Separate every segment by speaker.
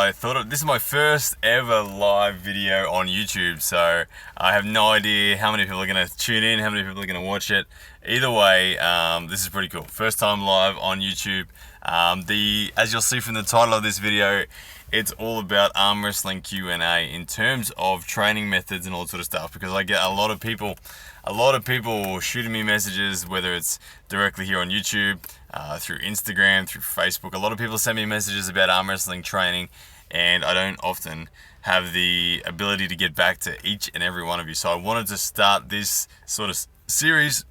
Speaker 1: I thought this is my first ever live video on YouTube, so I have no idea how many people are going to tune in, how many people are going to watch it. Either way, this is pretty cool. First time live on YouTube. As you'll see from the title of this video, it's all about arm wrestling Q&A in terms of training methods and all sort of stuff, because I get a lot of people shooting me messages, whether it's directly here on YouTube, through Instagram, through Facebook. A lot of people send me messages about arm wrestling training, and I don't often have the ability to get back to each and every one of you. So I wanted to start this sort of series.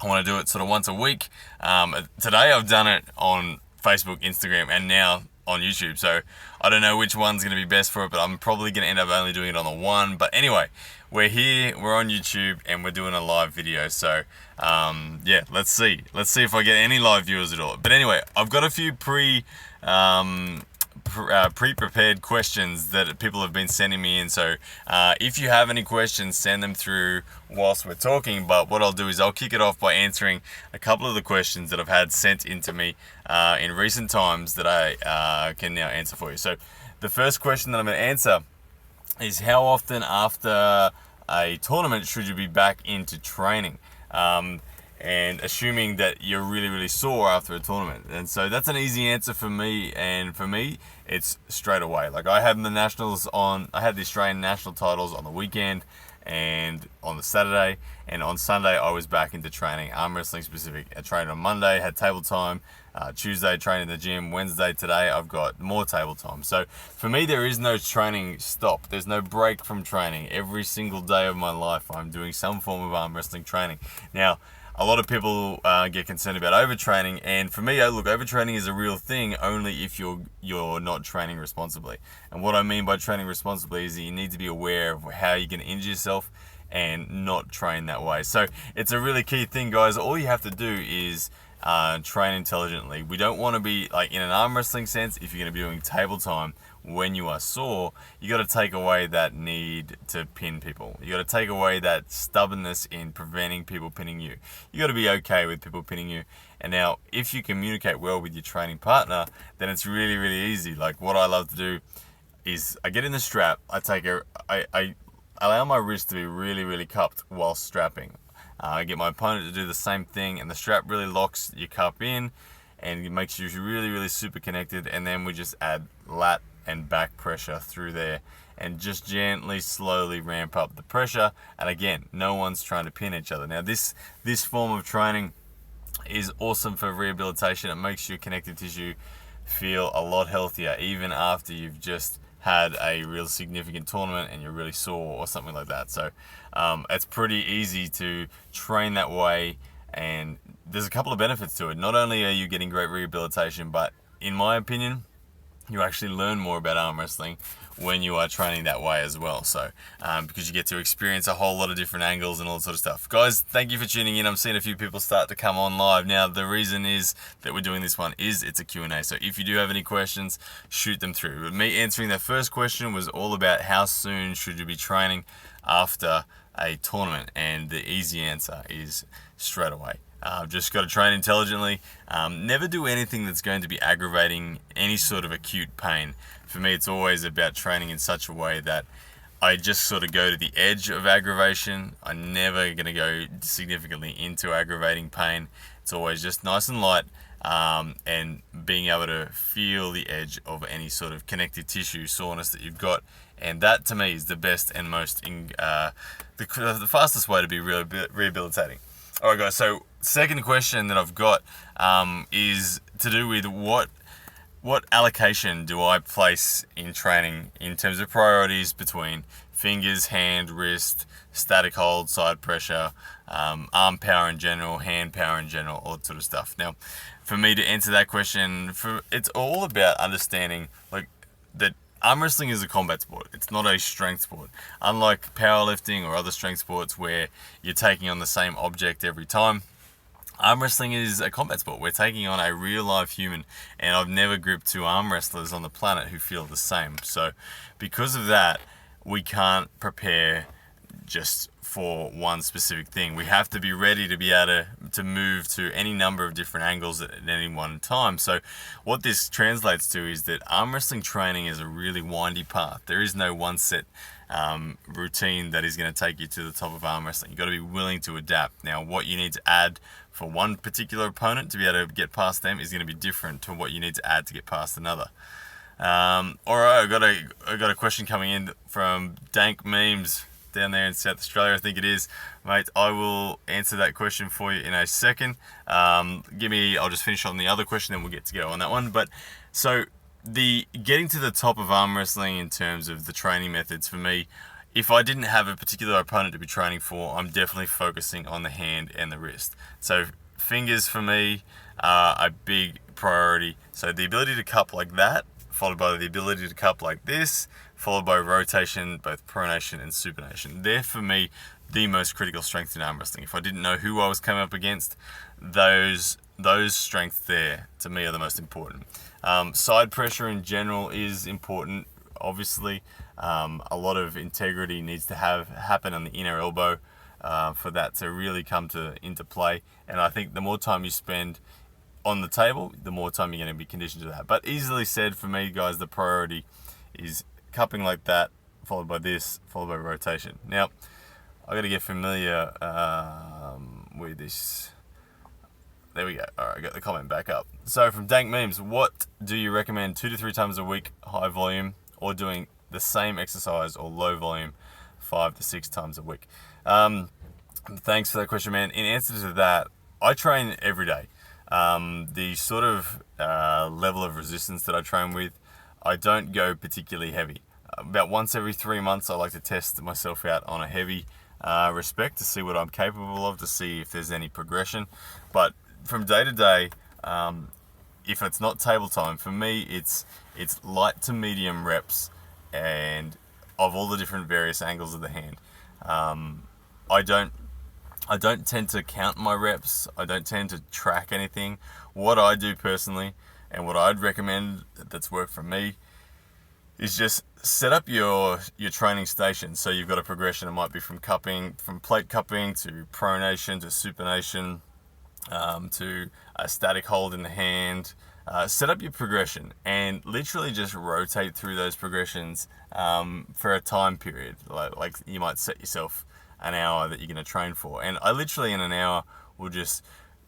Speaker 1: I want to do it sort of once a week. Today I've done it on Facebook, Instagram, and now on YouTube. So I don't know which one's going to be best for it, but I'm probably going to end up only doing it on the one. But anyway, we're here, we're on YouTube, and we're doing a live video. So yeah, let's see if I get any live viewers at all. But anyway, I've got a few pre-prepared questions that people have been sending me in. So if you have any questions, send them through whilst we're talking. But what I'll do is I'll kick it off by answering a couple of the questions that I've had sent into me in recent times that I can now answer for you. So the first question that I'm going to answer is, how often after a tournament should you be back into training? And assuming that you're really sore after a tournament. And so that's an easy answer for me, and for me it's straight away. Like, I had the Australian national titles on the weekend and on the Saturday, and on Sunday I was back into training, arm wrestling specific. I trained on Monday, had table time, Tuesday trained in the gym, Wednesday today I've got more table time. So for me there is no training stop, there's no break from training. Every single day of my life I'm doing some form of arm wrestling training. Now, a lot of people get concerned about overtraining, and for me, look, overtraining is a real thing only if you're not training responsibly. And what I mean by training responsibly is that you need to be aware of how you're going to injure yourself and not train that way. So it's a really key thing, guys. All you have to do is train intelligently. We don't want to be, like, in an arm wrestling sense, if you're going to be doing table time when you are sore, you got to take away that need to pin people. You got to take away that stubbornness in preventing people pinning you. You got to be okay with people pinning you. And now, if you communicate well with your training partner, then it's really easy. Like, what I love to do is I get in the strap, I allow my wrist to be really cupped while strapping. I get my opponent to do the same thing, and the strap really locks your cup in and it makes you really super connected. And then we just add lat and back pressure through there, and just gently, slowly ramp up the pressure. And again, no one's trying to pin each other. Now, this form of training is awesome for rehabilitation. It makes your connective tissue feel a lot healthier, even after you've just had a real significant tournament and you're really sore or something like that. So it's pretty easy to train that way, and there's a couple of benefits to it. Not only are you getting great rehabilitation, but in my opinion, you actually learn more about arm wrestling when you are training that way as well. So because you get to experience a whole lot of different angles and all that sort of stuff. Guys, thank you for tuning in. I'm seeing a few people start to come on live now. The reason is that we're doing this one is it's a Q&A. So if you do have any questions, shoot them through. But me answering that first question was all about how soon should you be training after a tournament, and the easy answer is straight away. Just got to train intelligently. Never do anything that's going to be aggravating any sort of acute pain. For me, it's always about training in such a way that I just sort of go to the edge of aggravation. I'm never going to go significantly into aggravating pain. It's always just nice and light, and being able to feel the edge of any sort of connective tissue soreness that you've got. And that, to me, is the best and most the fastest way to be rehabilitating. All right, guys, so second question that I've got is to do with what allocation do I place in training in terms of priorities between fingers, hand, wrist, static hold, side pressure, arm power in general, hand power in general, all that sort of stuff. Now, for me to answer that question, it's all about understanding, like, that arm wrestling is a combat sport. It's not a strength sport. Unlike powerlifting or other strength sports where you're taking on the same object every time, arm wrestling is a combat sport. We're taking on a real life human, and I've never gripped two arm wrestlers on the planet who feel the same. So because of that, we can't prepare just for one specific thing. We have to be ready to be able to move to any number of different angles at any one time. So what this translates to is that arm wrestling training is a really windy path. There is no one set routine that is going to take you to the top of arm wrestling. You've got to be willing to adapt. Now, what you need to add for one particular opponent to be able to get past them is going to be different to what you need to add to get past another. All right, I got a question coming in from Dank Memes down there in South Australia, I think it is, mate. I will answer that question for you in a second. I'll just finish on the other question, then we'll get to go on that one. But so the getting to the top of arm wrestling in terms of the training methods for me, if I didn't have a particular opponent to be training for, I'm definitely focusing on the hand and the wrist. So fingers for me are a big priority. So the ability to cup like that, followed by the ability to cup like this, followed by rotation, both pronation and supination. They're, for me, the most critical strengths in arm wrestling. If I didn't know who I was coming up against, those strengths there, to me, are the most important. Side pressure in general is important, obviously. A lot of integrity needs to happen on the inner elbow for that to really come into play. And I think the more time you spend on the table, the more time you're going to be conditioned to that. But easily said for me, guys, the priority is cupping like that, followed by this, followed by rotation. Now, I got to get familiar with this. There we go. All right, I got the comment back up. So from Dank Memes, what do you recommend 2 to 3 times a week, high volume, or doing the same exercise or low volume 5 to 6 times a week? Thanks for that question, man. In answer to that, I train every day. The sort of level of resistance that I train with, I don't go particularly heavy. About once every 3 months, I like to test myself out on a heavy respect to see what I'm capable of, to see if there's any progression. But from day to day, if it's not table time, for me, it's light to medium reps and of all the different various angles of the hand. I don't tend to count my reps. I don't tend to track anything. What I do personally, and what I'd recommend that's worked for me, is just set up your training station. So you've got a progression. It might be from plate cupping to pronation to supination to a static hold in the hand. Set up your progression and literally just rotate through those progressions for a time period. Like you might set yourself an hour that you're going to train for, and I literally in an hour will just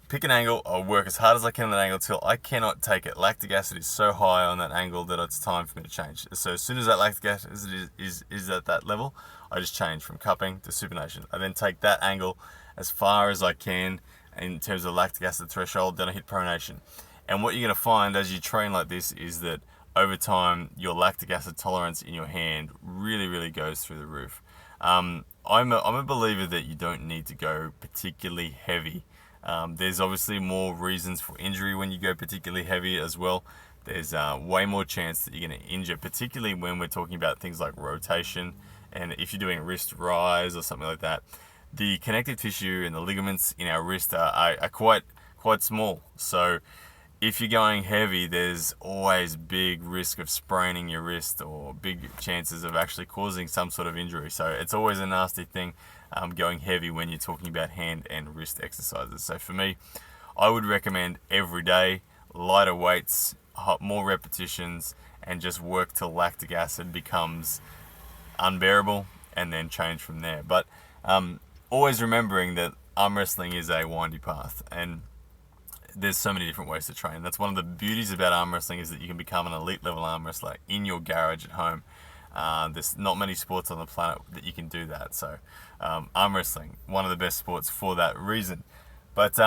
Speaker 1: pick an angle. I'll work as hard as I can on that angle till I cannot take it. Lactic acid is so high on that angle that it's time for me to change. So as soon as that lactic acid is at that level, I just change from cupping to supination. I then take that angle as far as I can in terms of lactic acid threshold, then I hit pronation. And what you're going to find as you train like this is that over time, your lactic acid tolerance in your hand really, really goes through the roof. I'm a believer that you don't need to go particularly heavy. There's obviously more reasons for injury when you go particularly heavy as well. There's way more chance that you're going to injure, particularly when we're talking about things like rotation. And if you're doing wrist rise or something like that, the connective tissue and the ligaments in our wrist are quite small. So if you're going heavy, there's always big risk of spraining your wrist or big chances of actually causing some sort of injury. So it's always a nasty thing going heavy when you're talking about hand and wrist exercises. So for me, I would recommend every day, lighter weights, more repetitions, and just work till lactic acid becomes unbearable and then change from there. But always remembering that arm wrestling is a windy path, and there's so many different ways to train. That's one of the beauties about arm wrestling, is that you can become an elite level arm wrestler in your garage at home. There's not many sports on the planet that you can do that. So arm wrestling, one of the best sports for that reason. But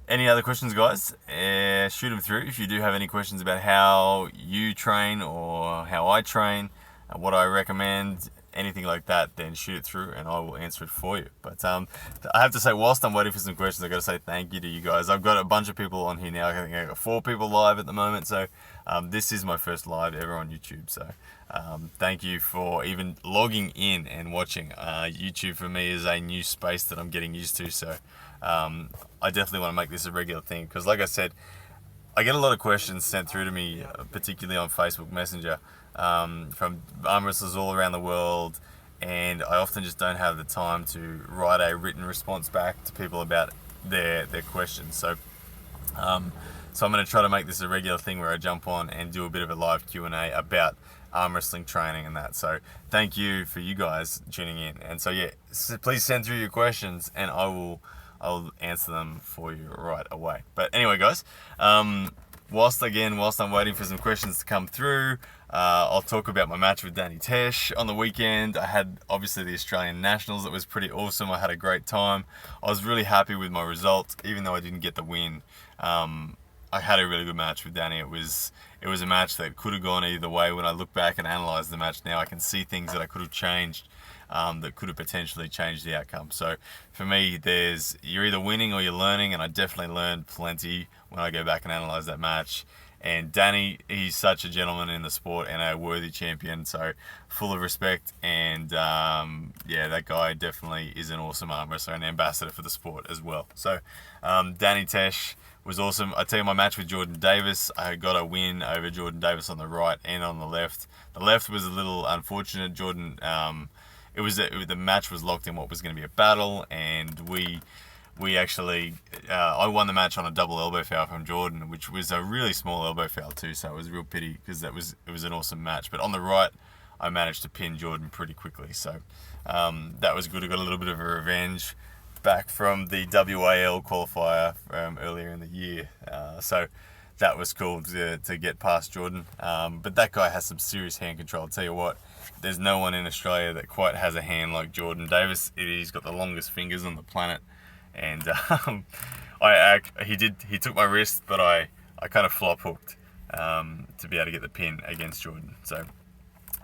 Speaker 1: any other questions, guys? Shoot them through. If you do have any questions about how you train or how I train, what I recommend, anything like that, then shoot it through and I will answer it for you. But I have to say, whilst I'm waiting for some questions, I've got to say thank you to you guys. I've got a bunch of people on here now. I think I've got 4 people live at the moment. So this is my first live ever on YouTube. So thank you for even logging in and watching. YouTube for me is a new space that I'm getting used to. So I definitely want to make this a regular thing, because like I said, I get a lot of questions sent through to me, particularly on Facebook Messenger, from arm wrestlers all around the world, and I often just don't have the time to write a written response back to people about their questions. So I'm going to try to make this a regular thing where I jump on and do a bit of a live Q&A about arm wrestling training and that. So thank you for you guys tuning in. And so yeah, please send through your questions and I'll answer them for you right away. But anyway, guys, whilst I'm waiting for some questions to come through, I'll talk about my match with Danny Tesh on the weekend. I had obviously the Australian Nationals. It was pretty awesome. I had a great time. I was really happy with my result, even though I didn't get the win. I had a really good match with Danny. It was a match that could have gone either way. When I look back and analyse the match now, I can see things that I could have changed, that could have potentially changed the outcome. So for me, you're either winning or you're learning, and I definitely learned plenty when I go back and analyse that match. And Danny, he's such a gentleman in the sport and a worthy champion, so full of respect. And yeah, that guy definitely is an awesome arm wrestler and ambassador for the sport as well. So Danny Tesh was awesome. I tell you, my match with Jordan Davis, I got a win over Jordan Davis on the right and on the left. The left was a little unfortunate. Jordan, the match was locked in what was going to be a battle, and we actually, I won the match on a double elbow foul from Jordan, which was a really small elbow foul too, so it was a real pity because it was an awesome match. But on the right, I managed to pin Jordan pretty quickly, so that was good. I got a little bit of a revenge back from the WAL qualifier earlier in the year, so that was cool to get past Jordan. But that guy has some serious hand control. I'll tell you what, there's no one in Australia that quite has a hand like Jordan Davis. He's got the longest fingers on the planet. And he took my wrist, but I kind of flop hooked to be able to get the pin against Jordan. So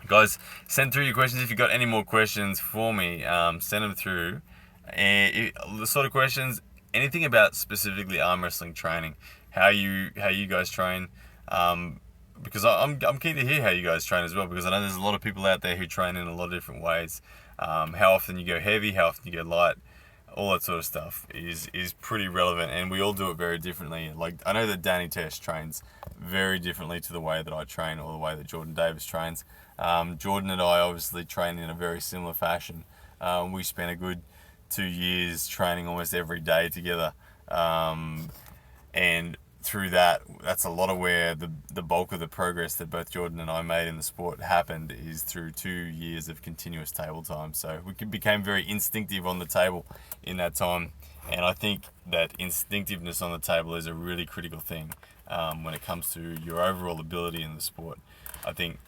Speaker 1: guys, send through your questions. If you've got any more questions for me, send them through. And the sort of questions, anything about specifically arm wrestling training, how you guys train, because I'm keen to hear how you guys train as well, because I know there's a lot of people out there who train in a lot of different ways. How often you go heavy, how often you go light, all that sort of stuff is pretty relevant, and we all do it very differently. Like, I know that Danny Tesh trains very differently to the way that I train or the way that Jordan Davis trains. Jordan and I obviously train in a very similar fashion. We spent a good 2 years training almost every day together, and through that's a lot of where the bulk of the progress that both Jordan and I made in the sport happened is through 2 years of continuous table time. So we became very instinctive on the table in that time, and I think that instinctiveness on the table is a really critical thing when it comes to your overall ability in the sport. I think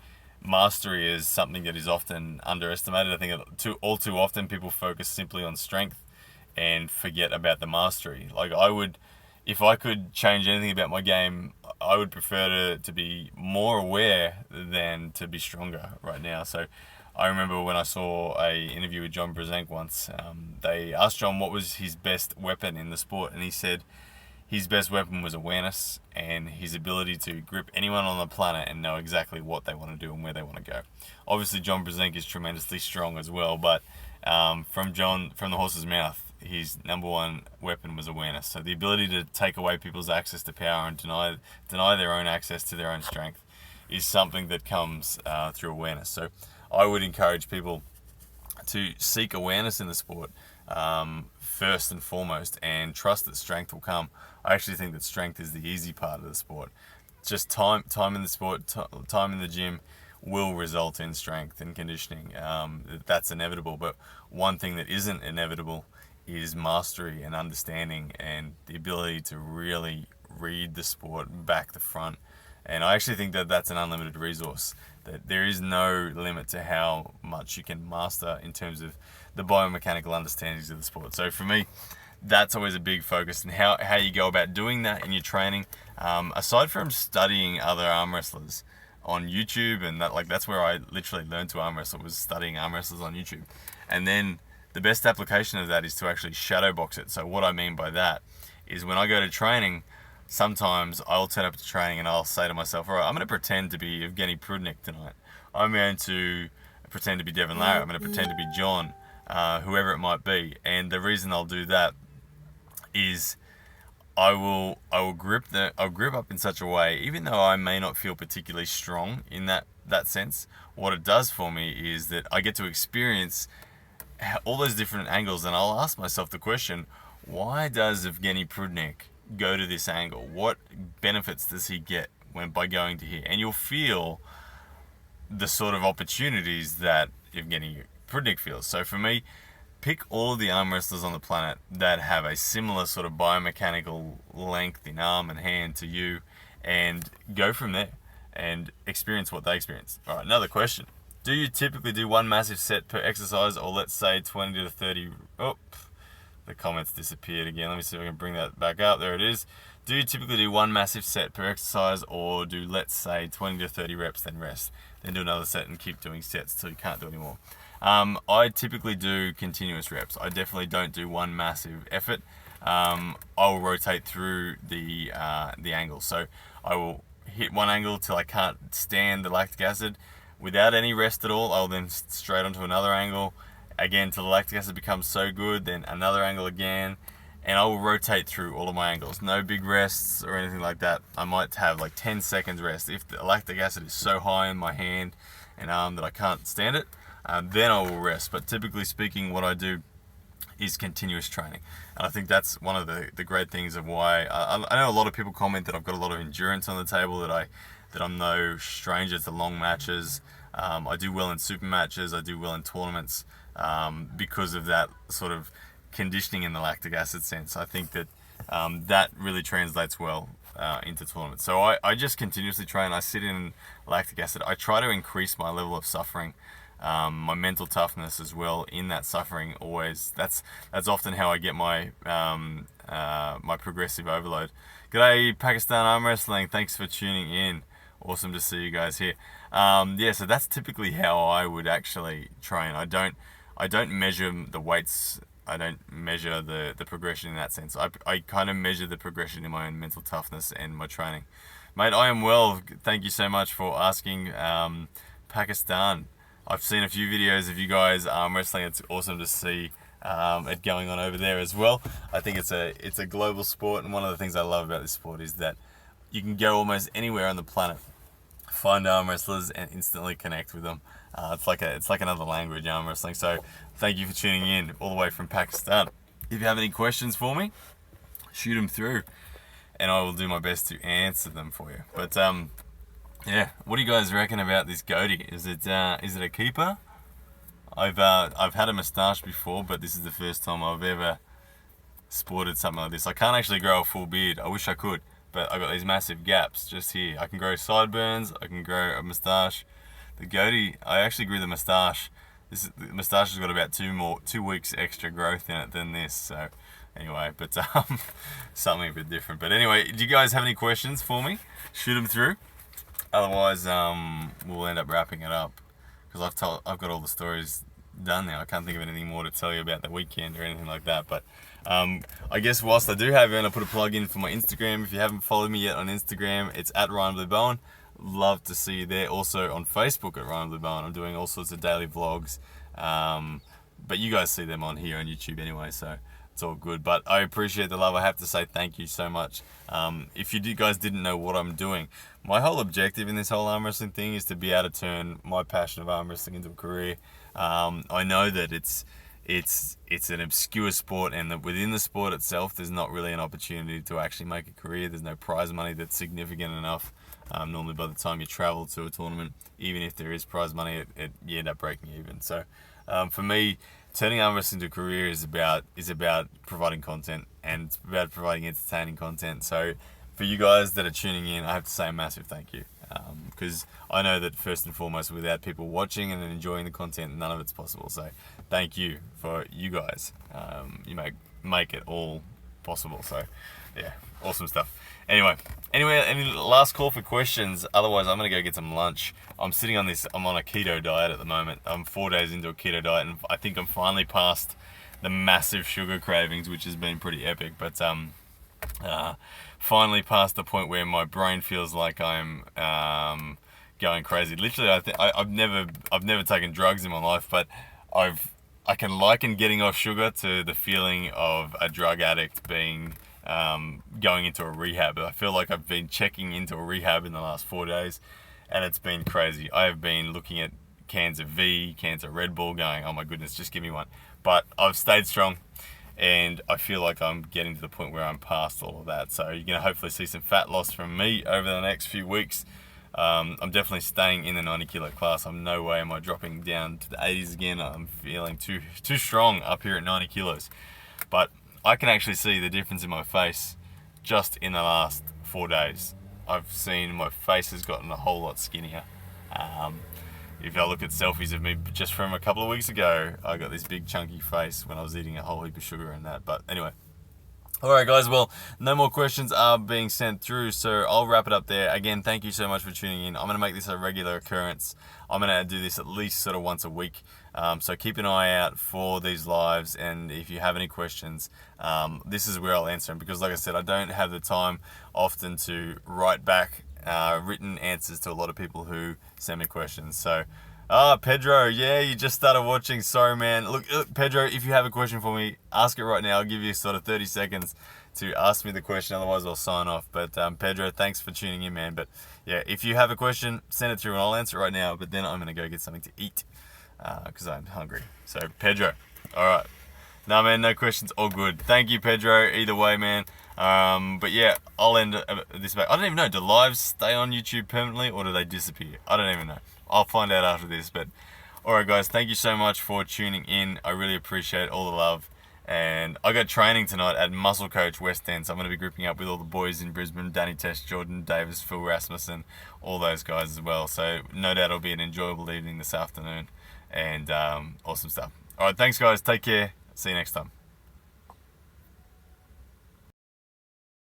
Speaker 1: mastery is something that is often underestimated. I think all too often people focus simply on strength and forget about the mastery. Like, if I could change anything about my game, I would prefer to be more aware than to be stronger right now. So I remember when I saw a interview with John Brzenk once, they asked John what was his best weapon in the sport, and he said his best weapon was awareness and his ability to grip anyone on the planet and know exactly what they want to do and where they want to go. Obviously, John Brzenk is tremendously strong as well, but from the horse's mouth, his number one weapon was awareness. So the ability to take away people's access to power and deny their own access to their own strength is something that comes through awareness. So I would encourage people to seek awareness in the sport first and foremost, and trust that strength will come. I actually think that strength is the easy part of the sport. Just time in the sport, time in the gym will result in strength and conditioning. That's inevitable. But one thing that isn't inevitable is mastery and understanding and the ability to really read the sport back to front. And I actually think that that's an unlimited resource, that there is no limit to how much you can master in terms of the biomechanical understandings of the sport. So for me, that's always a big focus, and how you go about doing that in your training. Aside from studying other arm wrestlers on YouTube, and that's where I literally learned to arm wrestle, was studying arm wrestlers on YouTube. And then the best application of that is to actually shadow box it. So what I mean by that is, when I go to training, sometimes I'll turn up to training and I'll say to myself, all right, I'm going to pretend to be Evgeny Prudnik tonight. I'm going to pretend to be Devin Larratt. I'm going to pretend to be John, whoever it might be. And the reason I'll do that is I'll grip up in such a way, even though I may not feel particularly strong in that that sense. What it does for me is that I get to experience all those different angles, and I'll ask myself the question, why does Evgeny Prudnik go to this angle? What benefits does he get by going to here? And you'll feel the sort of opportunities that Evgeny Prudnik feels. So for me, pick all of the arm wrestlers on the planet that have a similar sort of biomechanical length in arm and hand to you, and go from there and experience what they experience. All right, another question. Do you typically do one massive set per exercise, or let's say 20 to 30... Oh, the comments disappeared again. Let me see if I can bring that back up. There it is. Do you typically do one massive set per exercise, or do, let's say, 20 to 30 reps, then rest, then do another set and keep doing sets till you can't do anymore? I typically do continuous reps. I definitely don't do one massive effort. I will rotate through the angle. So I will hit one angle till I can't stand the lactic acid. Without any rest at all, I'll then straight onto another angle. Again, till the lactic acid becomes so good, then another angle again. And I will rotate through all of my angles. No big rests or anything like that. I might have like 10 seconds rest. If the lactic acid is so high in my hand and arm that I can't stand it, then I will rest. But typically speaking, what I do is continuous training. And I think that's one of the great things of why I know a lot of people comment that I've got a lot of endurance on the table, that I'm no stranger to long matches. I do well in super matches. I do well in tournaments because of that sort of conditioning in the lactic acid sense. I think that that really translates well into tournaments. So I just continuously train. I sit in lactic acid. I try to increase my level of suffering, my mental toughness as well in that suffering. Always, that's often how I get my my progressive overload. G'day Pakistan Arm Wrestling, thanks for tuning in. Awesome to see you guys here. Yeah, so that's typically how I would actually train. I don't measure the weights. I don't measure the progression in that sense. I kind of measure the progression in my own mental toughness and my training. Mate, I am well. Thank you so much for asking. Pakistan. I've seen a few videos of you guys arm wrestling. It's awesome to see it going on over there as well. I think it's a global sport, and one of the things I love about this sport is that you can go almost anywhere on the planet, find arm wrestlers, and instantly connect with them. It's like another language, arm wrestling. So thank you for tuning in all the way from Pakistan. If you have any questions for me, shoot them through, and I will do my best to answer them for you. But yeah, what do you guys reckon about this goatee? Is it a keeper? I've had a moustache before, but this is the first time I've ever sported something like this. I can't actually grow a full beard. I wish I could, but I got these massive gaps just here. I can grow sideburns. I can grow a moustache. The goatee, I actually grew the moustache. The moustache has got about 2 weeks extra growth in it than this. So anyway, but something a bit different. But anyway, do you guys have any questions for me? Shoot them through. Otherwise, we'll end up wrapping it up, because I've got all the stories done now. I can't think of anything more to tell you about the weekend or anything like that. But I guess whilst I do have it, I'll put a plug in for my Instagram. If you haven't followed me yet on Instagram, it's at Ryan Blue Bowen. Love to see you there. Also on Facebook at Ryan Blue Bowen. I'm doing all sorts of daily vlogs, but you guys see them on here on YouTube anyway, so it's all good. But I appreciate the love. I have to say thank you so much. If you guys didn't know what I'm doing, my whole objective in this whole arm wrestling thing is to be able to turn my passion of arm wrestling into a career. I know that it's an obscure sport, and that within the sport itself, there's not really an opportunity to actually make a career. There's no prize money that's significant enough. Normally by the time you travel to a tournament, even if there is prize money, you end up breaking even. So for me, turning arm wrestling into a career is about providing content, and it's about providing entertaining content. So for you guys that are tuning in, I have to say a massive thank you, because I know that first and foremost, without people watching and enjoying the content, none of it's possible. So thank you for you guys. You make it all possible. So yeah, awesome stuff. Anyway, any last call for questions? Otherwise, I'm gonna go get some lunch. I'm on a keto diet at the moment. I'm 4 days into a keto diet, and I think I'm finally past the massive sugar cravings, which has been pretty epic. But finally past the point where my brain feels like I'm going crazy. Literally, I've never taken drugs in my life, but I can liken getting off sugar to the feeling of a drug addict being going into a rehab. I feel like I've been checking into a rehab in the last 4 days, and it's been crazy. I have been looking at cans of V, cans of Red Bull, going, oh my goodness, just give me one. But I've stayed strong, and I feel like I'm getting to the point where I'm past all of that. So you're going to hopefully see some fat loss from me over the next few weeks. I'm definitely staying in the 90 kilo class. I'm no way am I dropping down to the 80s again. I'm feeling too strong up here at 90 kilos. But I can actually see the difference in my face just in the last 4 days. I've seen my face has gotten a whole lot skinnier. If I look at selfies of me just from a couple of weeks ago, I got this big chunky face when I was eating a whole heap of sugar and that. But anyway. Alright guys, well, no more questions are being sent through, so I'll wrap it up there. Again, thank you so much for tuning in. I'm going to make this a regular occurrence. I'm going to do this at least sort of once a week. So keep an eye out for these lives, and if you have any questions, this is where I'll answer them, because like I said, I don't have the time often to write back written answers to a lot of people who send me questions. So Pedro, yeah, you just started watching. Sorry, man. Look, Pedro, if you have a question for me, ask it right now. I'll give you sort of 30 seconds to ask me the question. Otherwise, I'll sign off. But Pedro, thanks for tuning in, man. But yeah, if you have a question, send it through and I'll answer it right now. But then I'm going to go get something to eat because I'm hungry. So, Pedro, all right. No, man, no questions. All good. Thank you, Pedro. Either way, man. But yeah, I'll end this back. I don't even know. Do lives stay on YouTube permanently or do they disappear? I don't even know. I'll find out after this. But alright guys, thank you so much for tuning in. I really appreciate all the love. And I got training tonight at Muscle Coach West End, so I'm going to be grouping up with all the boys in Brisbane, Danny Test, Jordan Davis, Phil Rasmussen, all those guys as well. So no doubt it'll be an enjoyable evening this afternoon. And awesome stuff. Alright, thanks guys, take care. See you next time.